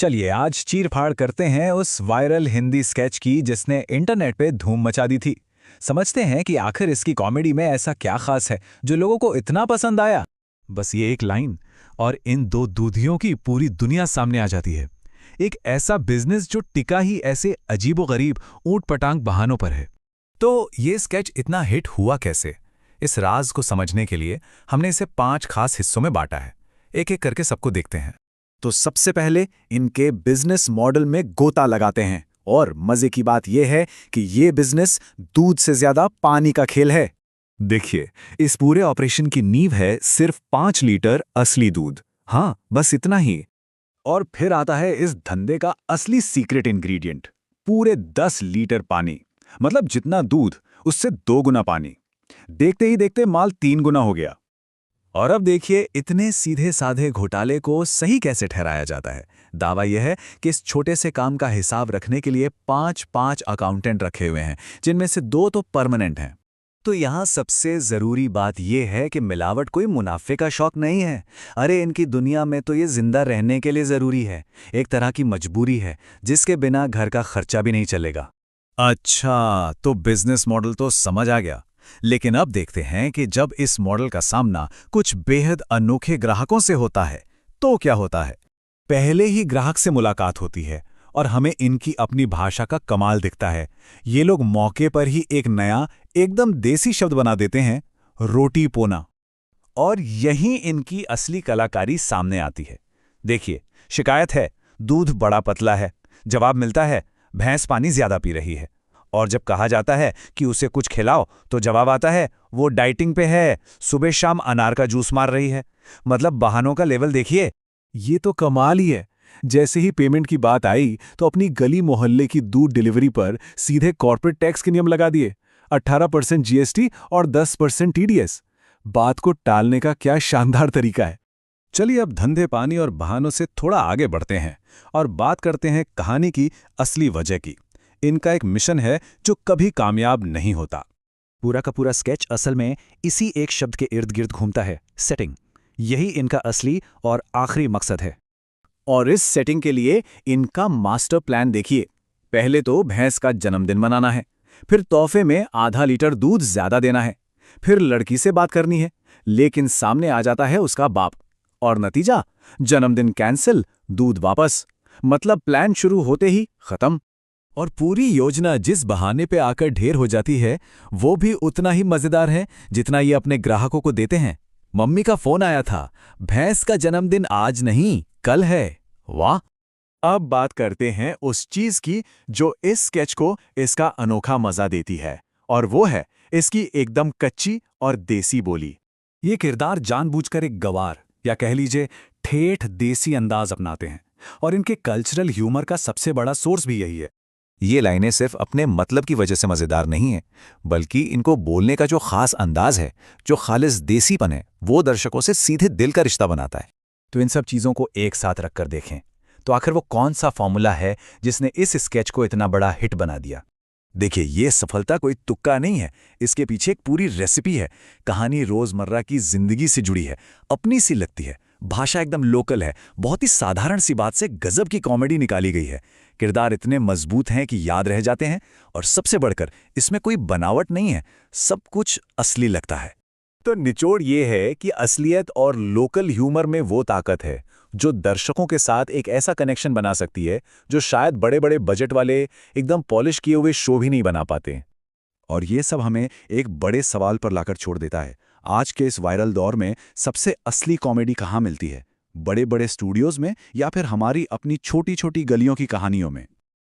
चलिए आज चीर-फाड़ करते हैं उस वायरल हिंदी स्केच की जिसने इंटरनेट पे धूम मचा दी थी। समझते हैं कि आखिर इसकी कॉमेडी में ऐसा क्या खास है जो लोगों को इतना पसंद आया। बस ये एक लाइन और इन दो दूधियों की पूरी दुनिया सामने आ जाती है। एक ऐसा बिजनेस जो टिका ही ऐसे अजीबोगरीब ऊट-पटांग बहानों पर है। तो ये स्केच इतना हिट हुआ कैसे? इस राज को समझने के लिए हमने इसे 5 खास हिस्सों में बांटा है। एक-एक करके सबको देखते हैं। तो सबसे पहले इनके बिजनेस मॉडल में गोता लगाते हैं और मजे की बात यह है कि ये बिजनेस दूध से ज्यादा पानी का खेल है। देखिए, इस पूरे ऑपरेशन की नींव है सिर्फ 5 लीटर असली दूध। हाँ, बस इतना ही। और फिर आता है इस धंधे का असली सीक्रेट इंग्रेडिएंट, पूरे 10 लीटर पानी। मतलब जितना दूध उससे 2 गुना पानी। देखते ही देखते माल 3 गुना हो गया। और अब देखिए इतने सीधे साधे घोटाले को सही कैसे ठहराया जाता है। दावा यह है कि इस छोटे से काम का हिसाब रखने के लिए 5-5 अकाउंटेंट रखे हुए हैं, जिनमें से 2 तो परमानेंट हैं। तो यहाँ सबसे ज़रूरी बात यह है कि मिलावट कोई मुनाफे का शौक नहीं है। अरे इनकी दुनिया में तो ये जिंदा रहने के लिए ज़रूरी है, एक तरह की मजबूरी है जिसके बिना घर का खर्चा भी नहीं चलेगा। अच्छा, तो बिजनेस मॉडल तो समझ आ गया, लेकिन अब देखते हैं कि जब इस मॉडल का सामना कुछ बेहद अनोखे ग्राहकों से होता है तो क्या होता है। पहले ही ग्राहक से मुलाकात होती है और हमें इनकी अपनी भाषा का कमाल दिखता है। ये लोग मौके पर ही एक नया एकदम देसी शब्द बना देते हैं, रोटी पोना। और यहीं इनकी असली कलाकारी सामने आती है। देखिए, शिकायत है दूध बड़ा पतला है, जवाब मिलता है भैंस पानी ज्यादा पी रही है। और जब कहा जाता है कि उसे कुछ खिलाओ तो जवाब आता है वो डाइटिंग पे है, सुबह शाम अनार का जूस मार रही है। मतलब बहानों का लेवल देखिए। ये तो कमाल ही है। जैसे ही पेमेंट की बात आई तो अपनी गली मोहल्ले की दूध डिलीवरी पर सीधे कॉर्पोरेट टैक्स के नियम लगा दिए। 18% जीएसटी और 10% टीडीएस। बात को टालने का क्या शानदार तरीका है। चलिए अब धंधे पानी और बहानों से थोड़ा आगे बढ़ते हैं और बात करते हैं कहानी की असली वजह की। इनका एक मिशन है जो कभी कामयाब नहीं होता। पूरा का पूरा स्केच असल में इसी एक शब्द के इर्द गिर्द घूमता है, सेटिंग। यही इनका असली और आखिरी मकसद है। और इस सेटिंग के लिए इनका मास्टर प्लान देखिए। पहले तो भैंस का जन्मदिन मनाना है, फिर तोहफे में आधा लीटर दूध ज्यादा देना है, फिर लड़की से बात करनी है, लेकिन सामने आ जाता है उसका बाप। और नतीजा, जन्मदिन कैंसिल, दूध वापस। मतलब प्लान शुरू होते ही खत्म। और पूरी योजना जिस बहाने पे आकर ढेर हो जाती है वो भी उतना ही मजेदार है जितना ये अपने ग्राहकों को देते हैं। मम्मी का फोन आया था, भैंस का जन्मदिन आज नहीं कल है। वाह। अब बात करते हैं उस चीज की जो इस स्केच को इसका अनोखा मजा देती है, और वो है इसकी एकदम कच्ची और देसी बोली। ये किरदार जानबूझकर एक गवार या कह लीजिए ठेठ देसी अंदाज अपनाते हैं, और इनके कल्चरल ह्यूमर का सबसे बड़ा सोर्स भी यही है। ये लाइनें सिर्फ अपने मतलब की वजह से मजेदार नहीं है, बल्कि इनको बोलने का जो खास अंदाज है, जो खालिस देसीपन है, वो दर्शकों से सीधे दिल का रिश्ता बनाता है। तो इन सब चीजों को एक साथ रखकर देखें तो आखिर वो कौन सा फॉर्मूला है जिसने इस स्केच को इतना बड़ा हिट बना दिया। देखिए, ये सफलता कोई तुक्का नहीं है, इसके पीछे एक पूरी रेसिपी है। कहानी रोजमर्रा की जिंदगी से जुड़ी है, अपनी सी लगती है, भाषा एकदम लोकल है, बहुत ही साधारण सी बात से गजब की कॉमेडी निकाली गई है। किरदार इतने मजबूत हैं कि याद रह जाते हैं, और सबसे बढ़कर इसमें कोई बनावट नहीं है, सब कुछ असली लगता है। तो निचोड़ ये है कि असलियत और लोकल ह्यूमर में वो ताकत है जो दर्शकों के साथ एक ऐसा कनेक्शन बना सकती है जो शायद बड़े बड़े बजट वाले एकदम पॉलिश किए हुए शो भी नहीं बना पाते। और ये सब हमें एक बड़े सवाल पर लाकर छोड़ देता है। आज के इस वायरल दौर में सबसे असली कॉमेडी कहाँ मिलती है? बड़े बड़े स्टूडियोज में या फिर हमारी अपनी छोटी छोटी गलियों की कहानियों में?